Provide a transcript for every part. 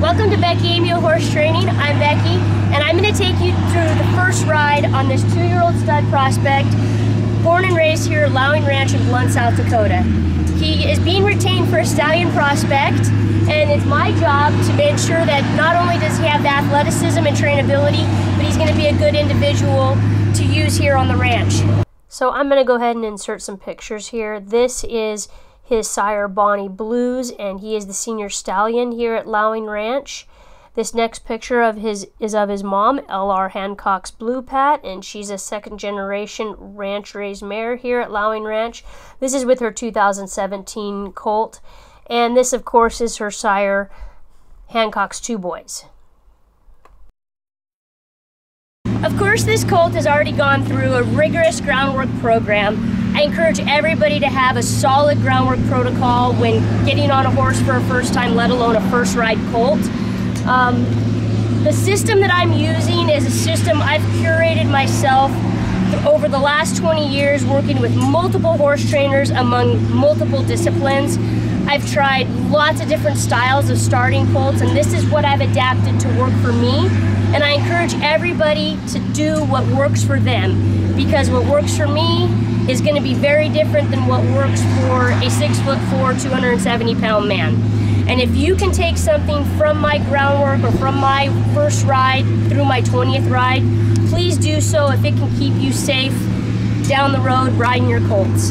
Welcome to Becky Amio Horse Training. I'm Becky, and I'm going to take you through the first ride on this 2-year-old stud prospect, born and raised here at Lauing Ranch in Blunt, South Dakota. He is being retained for a stallion prospect, and it's my job to ensure that not only does he have the athleticism and trainability, but he's going to be a good individual to use here on the ranch. So I'm going to go ahead and insert some pictures here. This is his sire Bonnie Blues, and he is the senior stallion here at Lauing Ranch. This next picture is of his mom, L.R. Hancock's Blue Pat, and she's a second-generation ranch-raised mare here at Lauing Ranch. This is with her 2017 colt, and this, of course, is her sire, Hancock's Two Boys. Of course, this colt has already gone through a rigorous groundwork program. I encourage everybody to have a solid groundwork protocol when getting on a horse for a first time, let alone a first ride colt. The system that I'm using is a system I've curated myself over the last 20 years, working with multiple horse trainers among multiple disciplines. I've tried lots of different styles of starting colts, and this is what I've adapted to work for me. And I encourage everybody to do what works for them, because what works for me is going to be very different than what works for a 6'4", 270-pound man. And if you can take something from my groundwork or from my first ride through my 20th ride, please do so if it can keep you safe down the road riding your colts.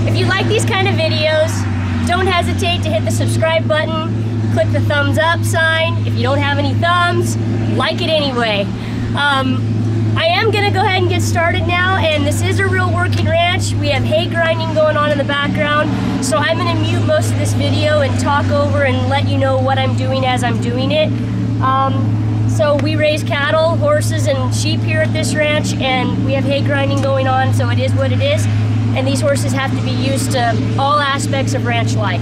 If you like these kind of videos, don't hesitate to hit the subscribe button, click the thumbs up sign. If you don't have any thumbs, like it anyway. I am going to go ahead and get started now, and this is a real working ranch. We have hay grinding going on in the background, so I'm going to mute most of this video and talk over and let you know what I'm doing as I'm doing it. So we raise cattle, horses, and sheep here at this ranch, and we have hay grinding going on, so it is what it is. And these horses have to be used to all aspects of ranch life.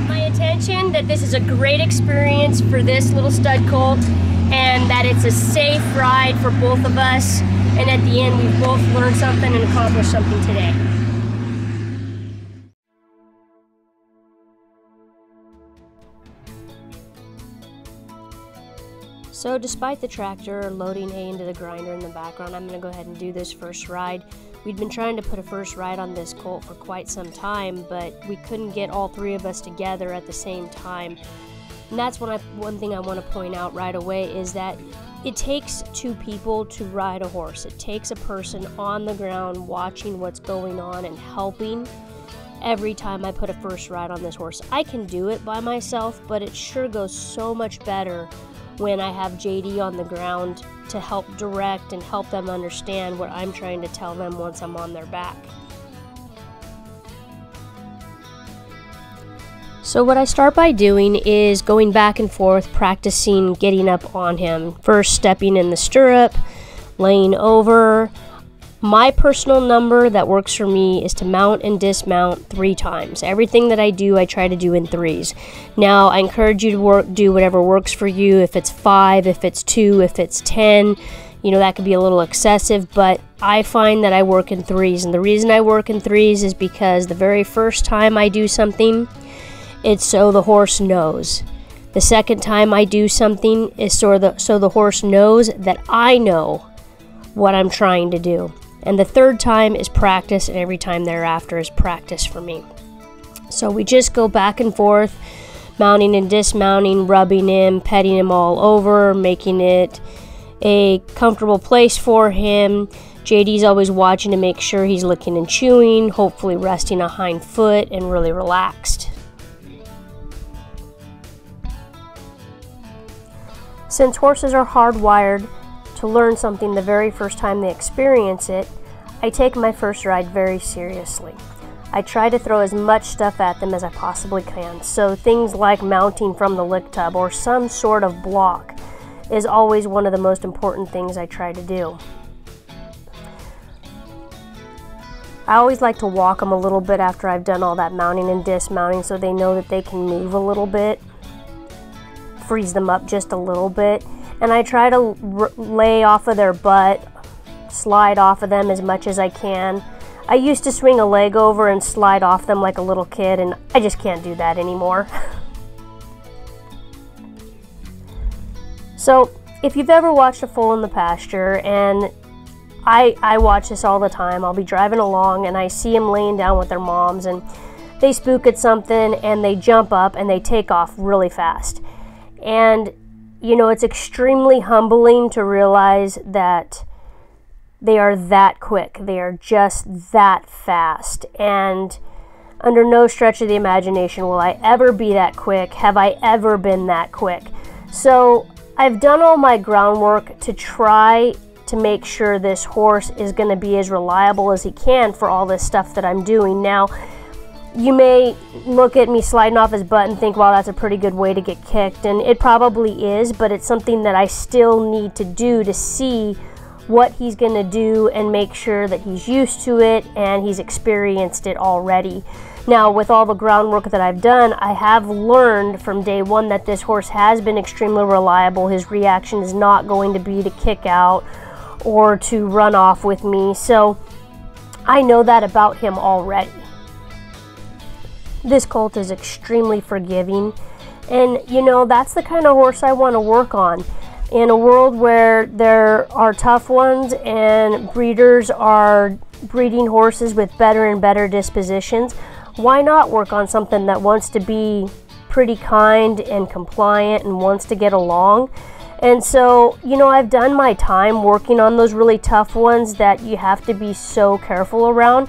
My intention that this is a great experience for this little stud colt, and that it's a safe ride for both of us, and at the end we've both learned something and accomplished something today. So despite the tractor loading hay into the grinder in the background, I'm going to go ahead and do this first ride. We'd been trying to put a first ride on this colt for quite some time, but we couldn't get all three of us together at the same time. And that's one thing I want to point out right away is that it takes two people to ride a horse. It takes a person on the ground watching what's going on and helping every time I put a first ride on this horse. I can do it by myself, but it sure goes so much better when I have JD on the ground to help direct and help them understand what I'm trying to tell them once I'm on their back. So what I start by doing is going back and forth, practicing getting up on him. First stepping in the stirrup, laying over. My personal number that works for me is to mount and dismount 3 times. Everything that I do, I try to do in 3s. Now, I encourage you to do whatever works for you. If it's 5, if it's 2, if it's 10, you know, that could be a little excessive, but I find that I work in 3s. And the reason I work in 3s is because the very first time I do something, it's so the horse knows. The second time I do something is so the horse knows that I know what I'm trying to do. And the third time is practice, and every time thereafter is practice for me. So we just go back and forth, mounting and dismounting, rubbing him, petting him all over, making it a comfortable place for him. JD's always watching to make sure he's licking and chewing, hopefully resting a hind foot and really relaxed. Since horses are hardwired to learn something the very first time they experience it, I take my first ride very seriously. I try to throw as much stuff at them as I possibly can. So things like mounting from the lick tub or some sort of block is always one of the most important things I try to do. I always like to walk them a little bit after I've done all that mounting and dismounting so they know that they can move a little bit. Freeze them up just a little bit, and I try to lay off of their butt, slide off of them as much as I can. I used to swing a leg over and slide off them like a little kid, and I just can't do that anymore. So if you've ever watched a foal in the pasture, and I watch this all the time, I'll be driving along and I see them laying down with their moms and they spook at something and they jump up and they take off really fast. And you know, it's extremely humbling to realize that they are that quick. They are just that fast. And under no stretch of the imagination will I ever be that quick. Have I ever been that quick? So I've done all my groundwork to try to make sure this horse is going to be as reliable as he can for all this stuff that I'm doing. Now, you may look at me sliding off his butt and think, well, that's a pretty good way to get kicked, and it probably is, but it's something that I still need to do to see what he's going to do and make sure that he's used to it and he's experienced it already. Now, with all the groundwork that I've done, I have learned from day one that this horse has been extremely reliable. His reaction is not going to be to kick out or to run off with me, so I know that about him already. This colt is extremely forgiving, and you know, that's the kind of horse I want to work on. In a world where there are tough ones and breeders are breeding horses with better and better dispositions, why not work on something that wants to be pretty kind and compliant and wants to get along? And so, you know, I've done my time working on those really tough ones that you have to be so careful around.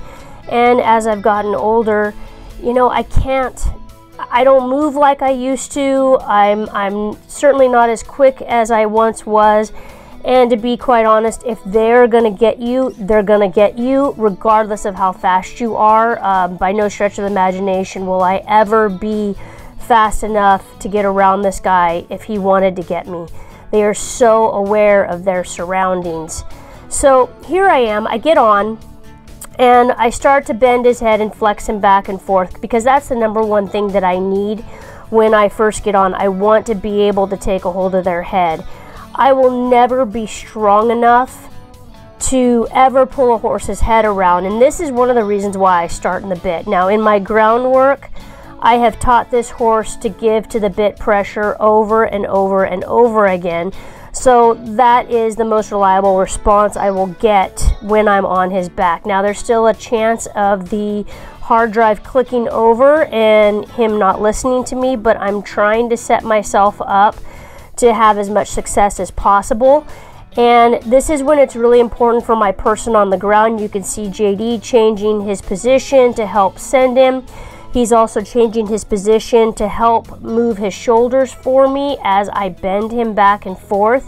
And as I've gotten older, you know, I don't move like I used to. I'm certainly not as quick as I once was. And to be quite honest, if they're going to get you, they're going to get you regardless of how fast you are. By no stretch of the imagination will I ever be fast enough to get around this guy if he wanted to get me. They are so aware of their surroundings. So here I am, I get on, and I start to bend his head and flex him back and forth, because that's the number one thing that I need when I first get on. I want to be able to take a hold of their head. I will never be strong enough to ever pull a horse's head around, and this is one of the reasons why I start in the bit. Now, in my groundwork, I have taught this horse to give to the bit pressure over and over and over again. So that is the most reliable response I will get when I'm on his back. Now, there's still a chance of the hard drive clicking over and him not listening to me, but I'm trying to set myself up to have as much success as possible. And this is when it's really important for my person on the ground. You can see JD changing his position to help send him. He's also changing his position to help move his shoulders for me as I bend him back and forth.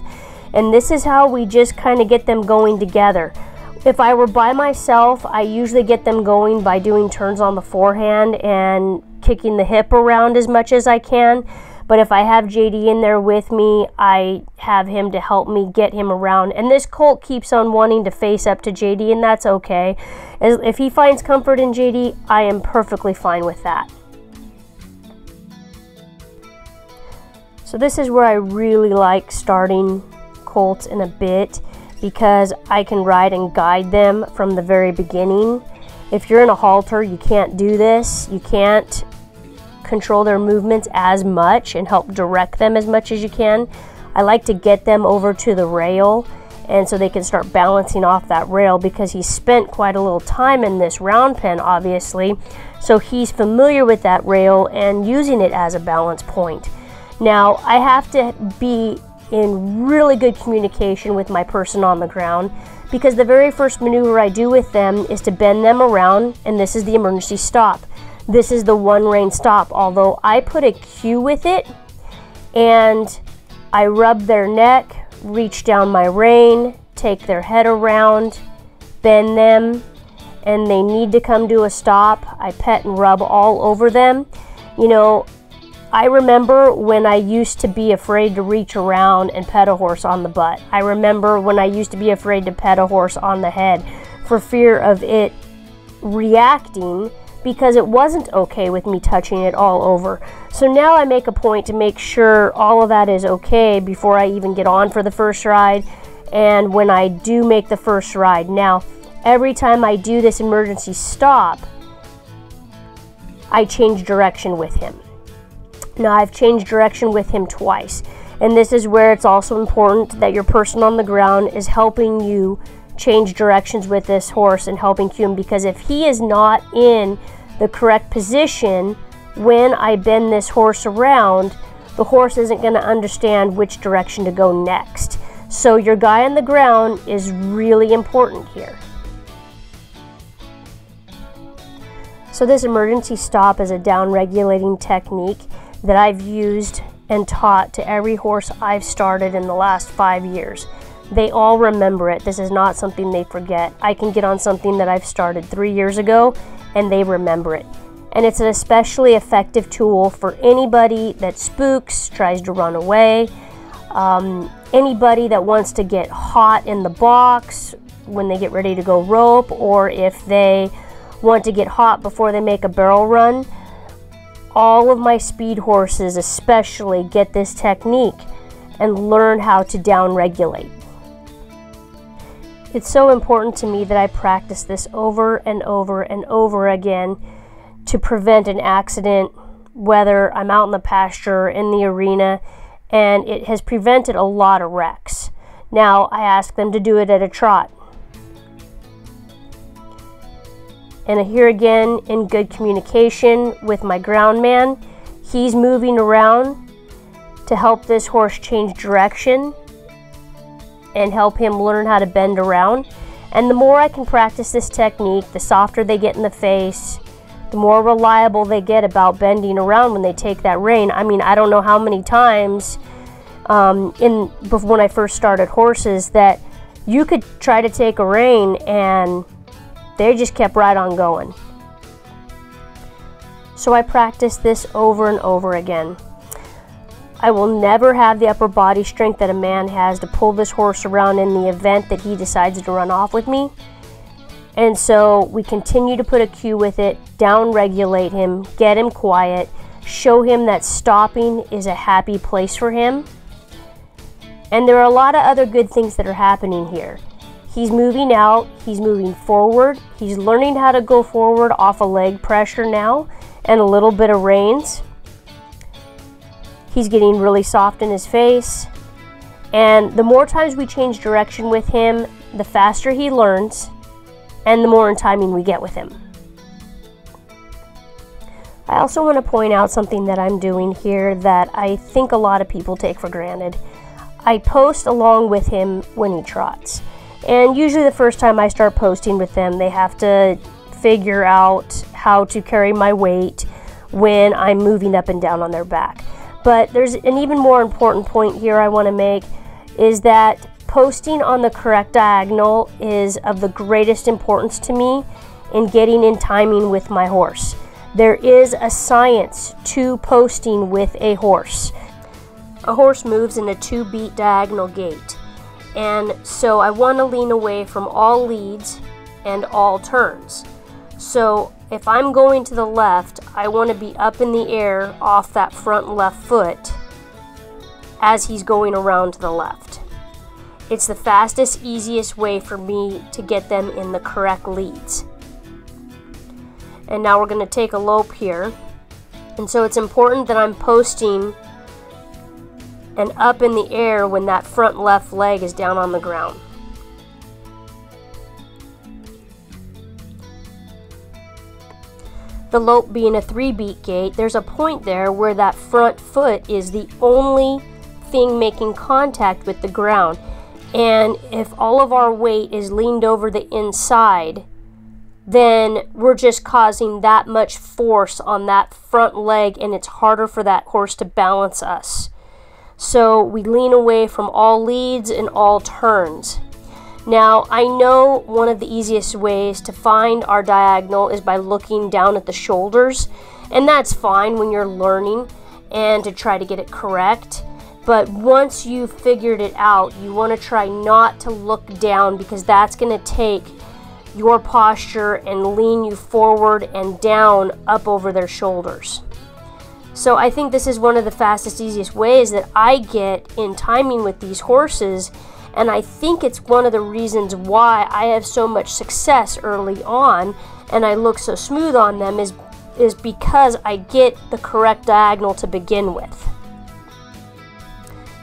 And this is how we just kind of get them going together. If I were by myself, I usually get them going by doing turns on the forehand and kicking the hip around as much as I can. But if I have JD in there with me, I have him to help me get him around. And this colt keeps on wanting to face up to JD, and that's okay. If he finds comfort in JD, I am perfectly fine with that. So this is where I really like starting colts in a bit, because I can ride and guide them from the very beginning. If you're in a halter, you can't do this. You can't control their movements as much and help direct them as much as you can. I like to get them over to the rail, and so they can start balancing off that rail, because he's spent quite a little time in this round pen, obviously, so he's familiar with that rail and using it as a balance point. Now, I have to be in really good communication with my person on the ground, because the very first maneuver I do with them is to bend them around, and this is the emergency stop. This is the one rein stop, although I put a cue with it, and I rub their neck, reach down my rein, take their head around, bend them, and they need to come to a stop. I pet and rub all over them. You know, I remember when I used to be afraid to reach around and pet a horse on the butt. I remember when I used to be afraid to pet a horse on the head for fear of it reacting, because it wasn't okay with me touching it all over. So now I make a point to make sure all of that is okay before I even get on for the first ride, and when I do make the first ride. Now, every time I do this emergency stop, I change direction with him. Now, I've changed direction with him twice. And this is where it's also important that your person on the ground is helping you change directions with this horse and helping cue him, because if he is not in the correct position when I bend this horse around, the horse isn't going to understand which direction to go next. So your guy on the ground is really important here. So this emergency stop is a down-regulating technique that I've used and taught to every horse I've started in the last 5 years. They all remember it. This is not something they forget. I can get on something that I've started 3 years ago and they remember it. And it's an especially effective tool for anybody that spooks, tries to run away, anybody that wants to get hot in the box when they get ready to go rope, or if they want to get hot before they make a barrel run. All of my speed horses especially get this technique and learn how to down regulate. It's so important to me that I practice this over and over and over again to prevent an accident, whether I'm out in the pasture or in the arena, and it has prevented a lot of wrecks. Now I ask them to do it at a trot. And here again, in good communication with my ground man, he's moving around to help this horse change direction and help him learn how to bend around. And the more I can practice this technique, the softer they get in the face, the more reliable they get about bending around when they take that rein. I mean, I don't know how many times when I first started horses that you could try to take a rein and they just kept right on going. So I practice this over and over again. I will never have the upper body strength that a man has to pull this horse around in the event that he decides to run off with me. And so we continue to put a cue with it, down regulate him, get him quiet, show him that stopping is a happy place for him. And there are a lot of other good things that are happening here. He's moving out, he's moving forward, he's learning how to go forward off of leg pressure now and a little bit of reins. He's getting really soft in his face. And the more times we change direction with him, the faster he learns and the more in timing we get with him. I also want to point out something that I'm doing here that I think a lot of people take for granted. I post along with him when he trots. And usually the first time I start posting with them, they have to figure out how to carry my weight when I'm moving up and down on their back. But there's an even more important point here I want to make, is that posting on the correct diagonal is of the greatest importance to me in getting in timing with my horse. There is a science to posting with a horse. A horse moves in a 2-beat diagonal gait, and so I want to lean away from all leads and all turns. So if I'm going to the left, I want to be up in the air off that front left foot as he's going around to the left. It's the fastest, easiest way for me to get them in the correct leads. And now we're going to take a lope here. And so it's important that I'm posting and up in the air when that front left leg is down on the ground. The lope being a 3-beat gait, there's a point there where that front foot is the only thing making contact with the ground. And if all of our weight is leaned over the inside, then we're just causing that much force on that front leg, and it's harder for that horse to balance us. So we lean away from all leads and all turns. Now, I know one of the easiest ways to find our diagonal is by looking down at the shoulders, and that's fine when you're learning and to try to get it correct. But once you've figured it out, you want to try not to look down, because that's going to take your posture and lean you forward and down up over their shoulders. So I think this is one of the fastest, easiest ways that I get in timing with these horses, and I think it's one of the reasons why I have so much success early on and I look so smooth on them is because I get the correct diagonal to begin with.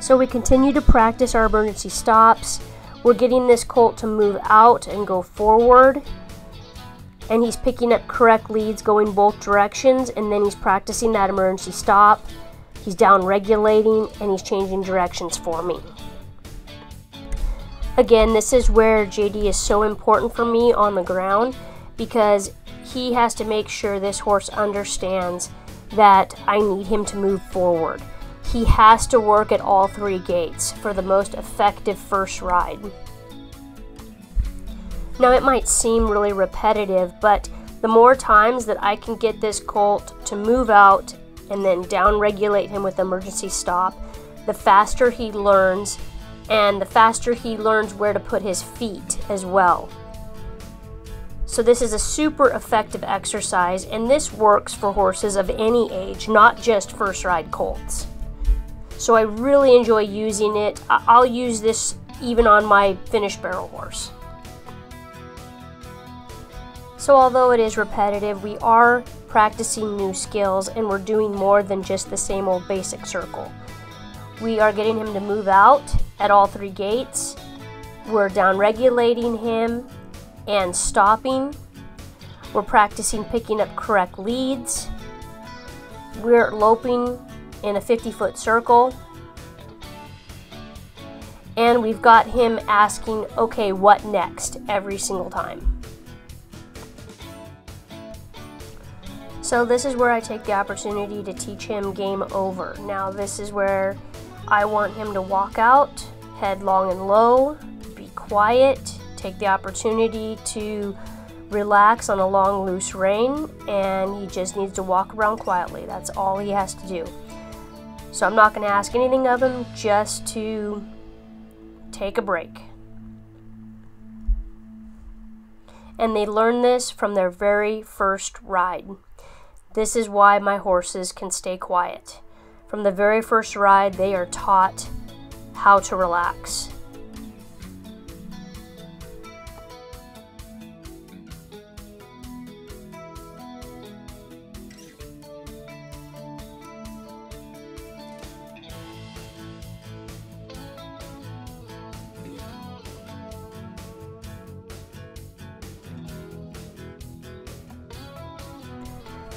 So we continue to practice our emergency stops. We're getting this colt to move out and go forward. And he's picking up correct leads going both directions, and then he's practicing that emergency stop. He's down regulating and he's changing directions for me. Again, this is where JD is so important for me on the ground, because he has to make sure this horse understands that I need him to move forward. He has to work at all three gaits for the most effective first ride. Now, it might seem really repetitive, but the more times that I can get this colt to move out and then down regulate him with emergency stop, the faster he learns, and the faster he learns where to put his feet as well. So this is a super effective exercise, and this works for horses of any age, not just first ride colts. So I really enjoy using it. I'll use this even on my finished barrel horse. So although it is repetitive, we are practicing new skills, and we're doing more than just the same old basic circle. We are getting him to move out at all three gaits. We're down regulating him and stopping. We're practicing picking up correct leads. We're loping in a 50-foot circle. And we've got him asking, okay, what next, every single time. So this is where I take the opportunity to teach him game over. Now this is where I want him to walk out, head long and low, be quiet, take the opportunity to relax on a long loose rein, and he just needs to walk around quietly. That's all he has to do. So I'm not going to ask anything of him, just to take a break. And they learn this from their very first ride. This is why my horses can stay quiet. From the very first ride, they are taught how to relax.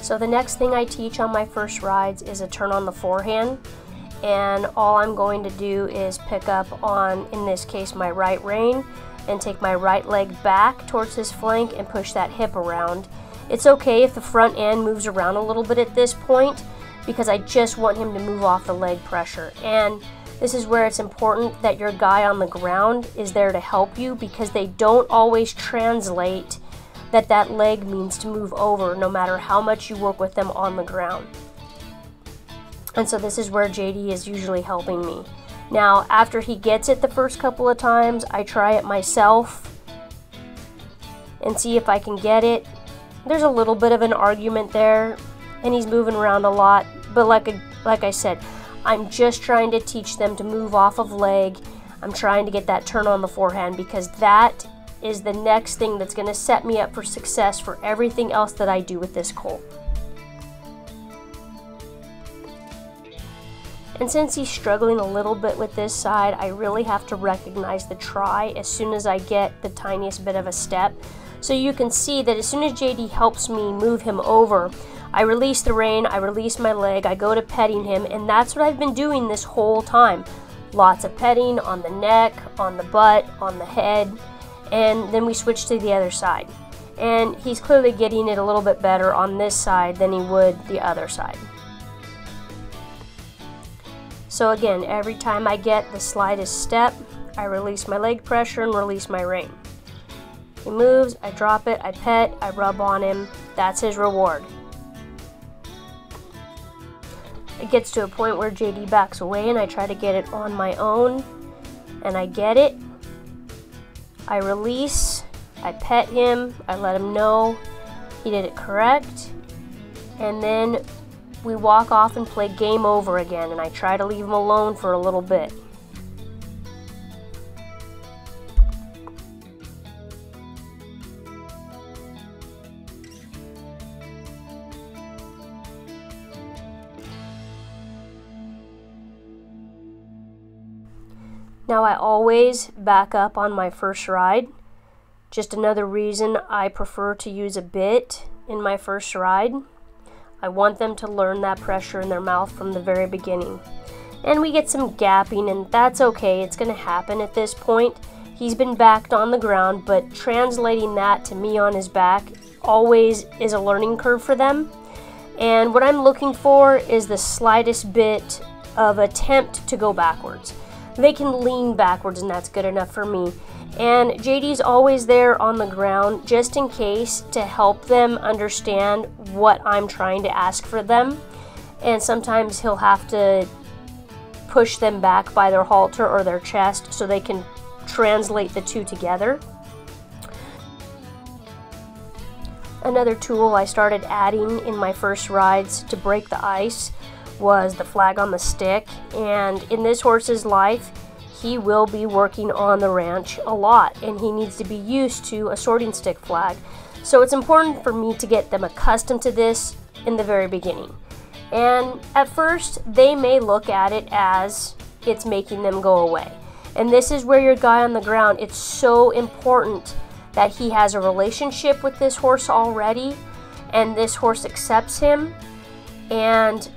So the next thing I teach on my first rides is a turn on the forehand, and all I'm going to do is pick up on, in this case, my right rein, and take my right leg back towards his flank and push that hip around. It's okay if the front end moves around a little bit at this point, because I just want him to move off the leg pressure. And this is where it's important that your guy on the ground is there to help you, because they don't always translate that leg means to move over, no matter how much you work with them on the ground. And so this is where JD is usually helping me. Now, after he gets it the first couple of times, I try it myself and see if I can get it. There's a little bit of an argument there, and he's moving around a lot, but like I said, I'm just trying to teach them to move off of leg. I'm trying to get that turn on the forehand, because that is the next thing that's going to set me up for success for everything else that I do with this colt. And since he's struggling a little bit with this side, I really have to recognize the try as soon as I get the tiniest bit of a step. So you can see that as soon as JD helps me move him over, I release the rein, I release my leg, I go to petting him, and that's what I've been doing this whole time. Lots of petting on the neck, on the butt, on the head, and then we switch to the other side. And he's clearly getting it a little bit better on this side than he would the other side. So again, every time I get the slightest step, I release my leg pressure and release my rein. He moves, I drop it, I pet, I rub on him. That's his reward. It gets to a point where JD backs away and I try to get it on my own, and I get it. I release, I pet him, I let him know he did it correct, and then we walk off and play game over again, and I try to leave him alone for a little bit. Now I always back up on my first ride. Just another reason I prefer to use a bit in my first ride. I want them to learn that pressure in their mouth from the very beginning. And we get some gapping, and that's okay. It's going to happen at this point. He's been backed on the ground, but translating that to me on his back always is a learning curve for them. And what I'm looking for is the slightest bit of attempt to go backwards. They can lean backwards, and that's good enough for me. And JD's always there on the ground just in case to help them understand what I'm trying to ask for them. And sometimes he'll have to push them back by their halter or their chest so they can translate the two together. Another tool I started adding in my first rides to break the ice was the flag on the stick. And in this horse's life, he will be working on the ranch a lot, and he needs to be used to a sorting stick flag. So it's important for me to get them accustomed to this in the very beginning. And at first, they may look at it as it's making them go away. And this is where your guy on the ground, it's so important that he has a relationship with this horse already, and this horse accepts him, and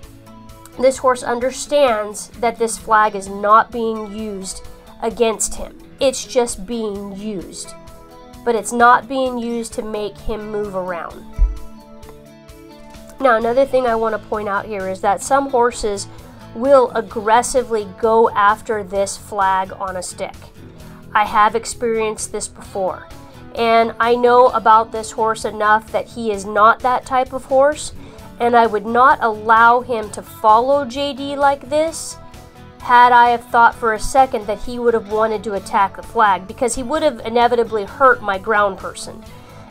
this horse understands that this flag is not being used against him. It's just being used. But it's not being used to make him move around. Now, another thing I want to point out here is that some horses will aggressively go after this flag on a stick. I have experienced this before. And I know about this horse enough that he is not that type of horse, and I would not allow him to follow JD like this had I have thought for a second that he would have wanted to attack the flag, because he would have inevitably hurt my ground person.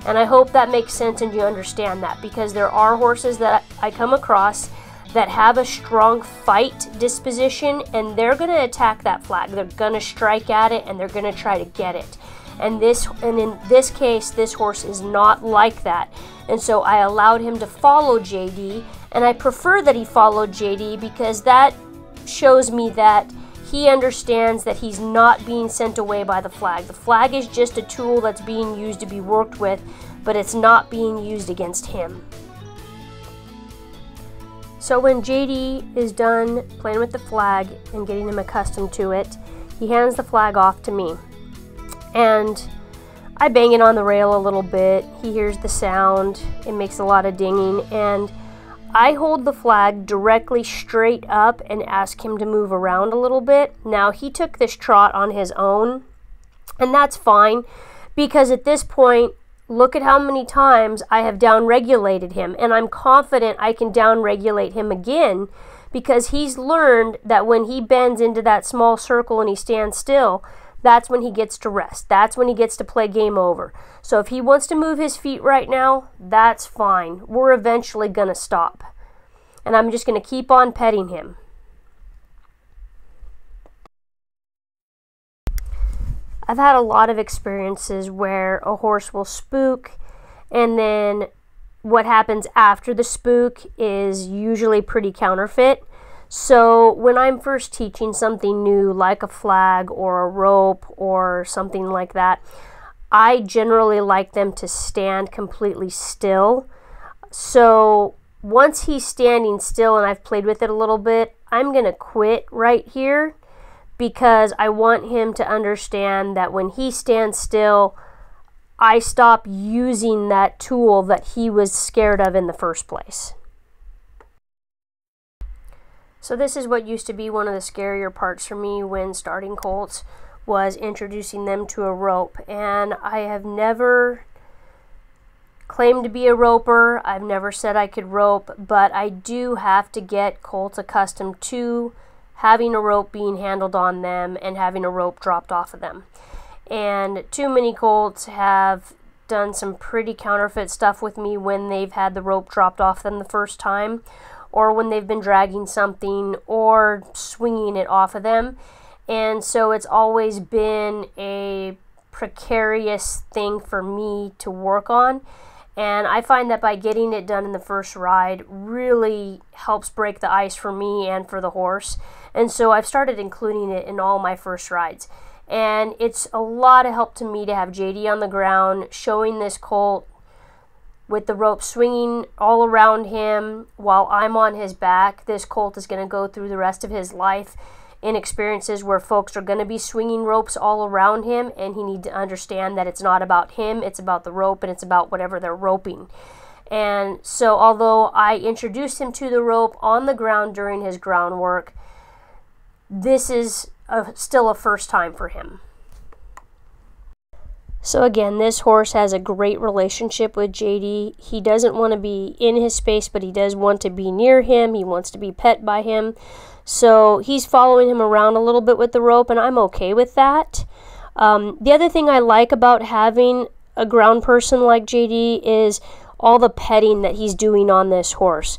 And I hope that makes sense and you understand that, because there are horses that I come across that have a strong fight disposition, and they're going to attack that flag. They're going to strike at it, and they're going to try to get it. And in this case, this horse is not like that. And so I allowed him to follow JD, and I prefer that he followed JD because that shows me that he understands that he's not being sent away by the flag. The flag is just a tool that's being used to be worked with, but it's not being used against him. So when JD is done playing with the flag and getting him accustomed to it, he hands the flag off to me. And I bang it on the rail a little bit. He hears the sound. It makes a lot of dinging. And I hold the flag directly straight up and ask him to move around a little bit. Now, he took this trot on his own, and that's fine, because at this point, look at how many times I have downregulated him, and I'm confident I can downregulate him again, because he's learned that when he bends into that small circle and he stands still, that's when he gets to rest. That's when he gets to play game over. So if he wants to move his feet right now, that's fine. We're eventually going to stop. And I'm just going to keep on petting him. I've had a lot of experiences where a horse will spook, and then what happens after the spook is usually pretty counterfeit. So when I'm first teaching something new, like a flag or a rope or something like that, I generally like them to stand completely still. So once he's standing still and I've played with it a little bit, I'm going to quit right here, because I want him to understand that when he stands still, I stop using that tool that he was scared of in the first place. So this is what used to be one of the scarier parts for me when starting colts, was introducing them to a rope. And I have never claimed to be a roper. I've never said I could rope, but I do have to get colts accustomed to having a rope being handled on them and having a rope dropped off of them. And too many colts have done some pretty counterfeit stuff with me when they've had the rope dropped off them the first time, or when they've been dragging something or swinging it off of them. And so it's always been a precarious thing for me to work on. And I find that by getting it done in the first ride really helps break the ice for me and for the horse. And so I've started including it in all my first rides. And it's a lot of help to me to have JD on the ground, showing this colt with the rope swinging all around him while I'm on his back. This colt is going to go through the rest of his life in experiences where folks are going to be swinging ropes all around him, and he needs to understand that it's not about him, it's about the rope, and it's about whatever they're roping. And so although I introduced him to the rope on the ground during his groundwork, this is still a first time for him. So again, this horse has a great relationship with JD. He doesn't want to be in his space, but he does want to be near him. He wants to be pet by him. So he's following him around a little bit with the rope, and I'm okay with that. The other thing I like about having a ground person like JD is all the petting that he's doing on this horse.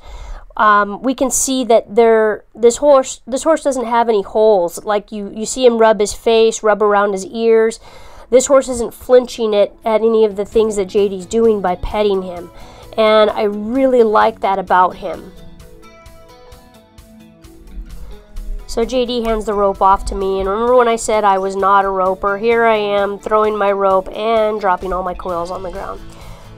We can see that this horse doesn't have any holes. Like you see him rub his face, rub around his ears. This horse isn't flinching at any of the things that JD's doing by petting him. And I really like that about him. So JD hands the rope off to me, and remember when I said I was not a roper? Here I am throwing my rope and dropping all my coils on the ground.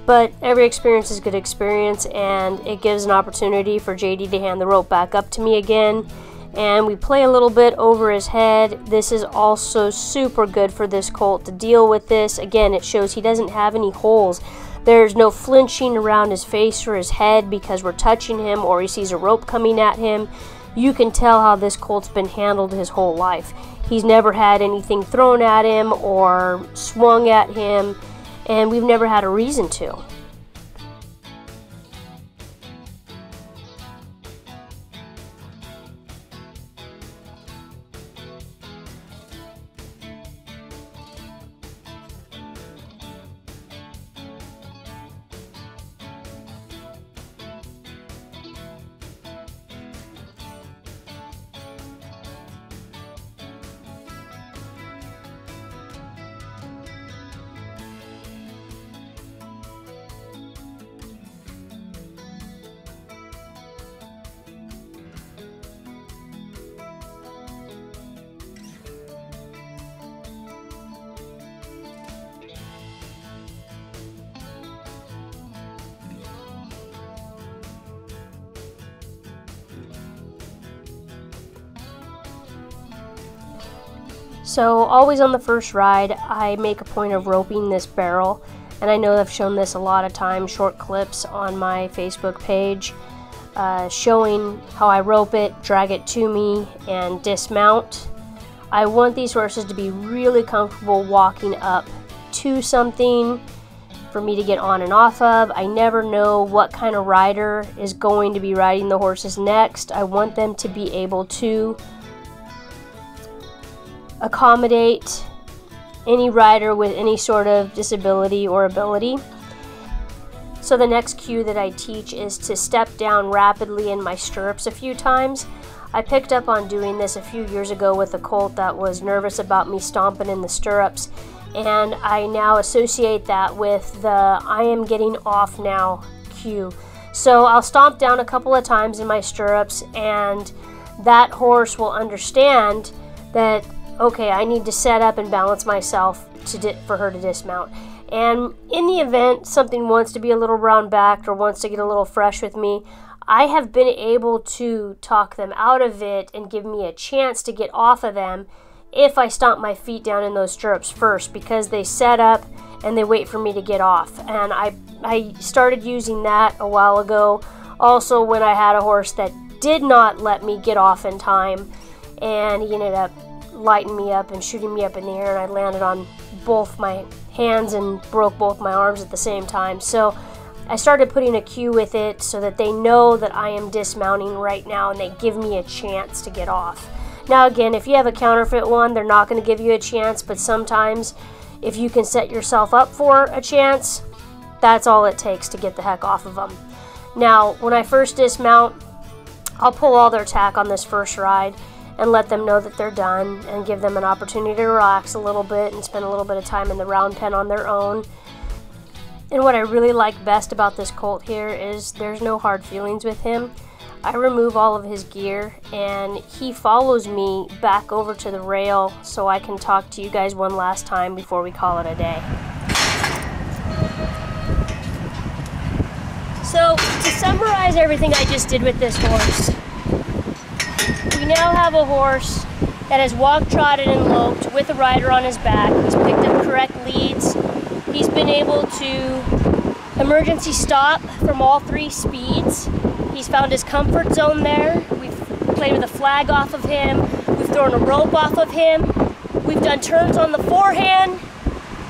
But every experience is a good experience, and it gives an opportunity for JD to hand the rope back up to me again. And we play a little bit over his head. This is also super good for this colt to deal with this. Again, it shows he doesn't have any holes. There's no flinching around his face or his head because we're touching him or he sees a rope coming at him. You can tell how this colt's been handled his whole life. He's never had anything thrown at him or swung at him, and we've never had a reason to. So always on the first ride, I make a point of roping this barrel, and I know I've shown this a lot of times, short clips on my Facebook page, showing how I rope it, drag it to me, and dismount. I want these horses to be really comfortable walking up to something for me to get on and off of. I never know what kind of rider is going to be riding the horses next. I want them to be able to accommodate any rider with any sort of disability or ability. So the next cue that I teach is to step down rapidly in my stirrups a few times. I picked up on doing this a few years ago with a colt that was nervous about me stomping in the stirrups, and I now associate that with the I am getting off now cue. So I'll stomp down a couple of times in my stirrups, and that horse will understand that, okay, I need to set up and balance myself for her to dismount. And in the event something wants to be a little round-backed or wants to get a little fresh with me, I have been able to talk them out of it and give me a chance to get off of them if I stomp my feet down in those stirrups first, because they set up and they wait for me to get off. And I started using that a while ago. Also, when I had a horse that did not let me get off in time, and he ended up lighting me up and shooting me up in the air, and I landed on both my hands and broke both my arms at the same time. So I started putting a cue with it so that they know that I am dismounting right now and they give me a chance to get off. Now again, if you have a counterfeit one, they're not going to give you a chance, but sometimes if you can set yourself up for a chance, that's all it takes to get the heck off of them. Now, when I first dismount, I'll pull all their tack on this first ride and let them know that they're done and give them an opportunity to relax a little bit and spend a little bit of time in the round pen on their own. And what I really like best about this colt here is there's no hard feelings with him. I remove all of his gear and he follows me back over to the rail so I can talk to you guys one last time before we call it a day. So to summarize everything I just did with this horse, we now have a horse that has walked, trotted, and loped with a rider on his back. He's picked up correct leads. He's been able to emergency stop from all 3 speeds. He's found his comfort zone there. We've played with a flag off of him. We've thrown a rope off of him. We've done turns on the forehand.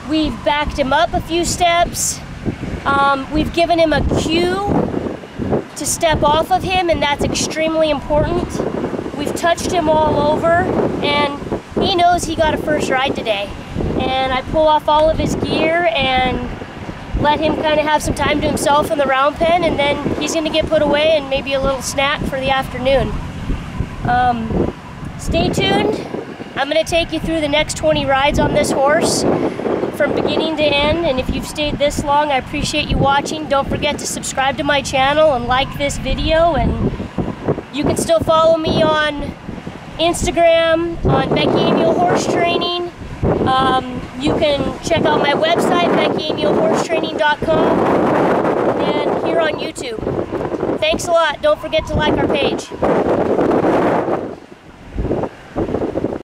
We've backed him up a few steps. We've given him a cue to step off of him, and that's extremely important. We've touched him all over, and he knows he got a first ride today. And I pull off all of his gear and let him kind of have some time to himself in the round pen, and then he's going to get put away and maybe a little snack for the afternoon. Stay tuned. I'm going to take you through the next 20 rides on this horse from beginning to end, and if you've stayed this long, I appreciate you watching. Don't forget to subscribe to my channel and like this video, and you can still follow me on Instagram on Becky Amio Horse Training. You can check out my website, beckyamiohorsetraining.com, and here on YouTube. Thanks a lot. Don't forget to like our page.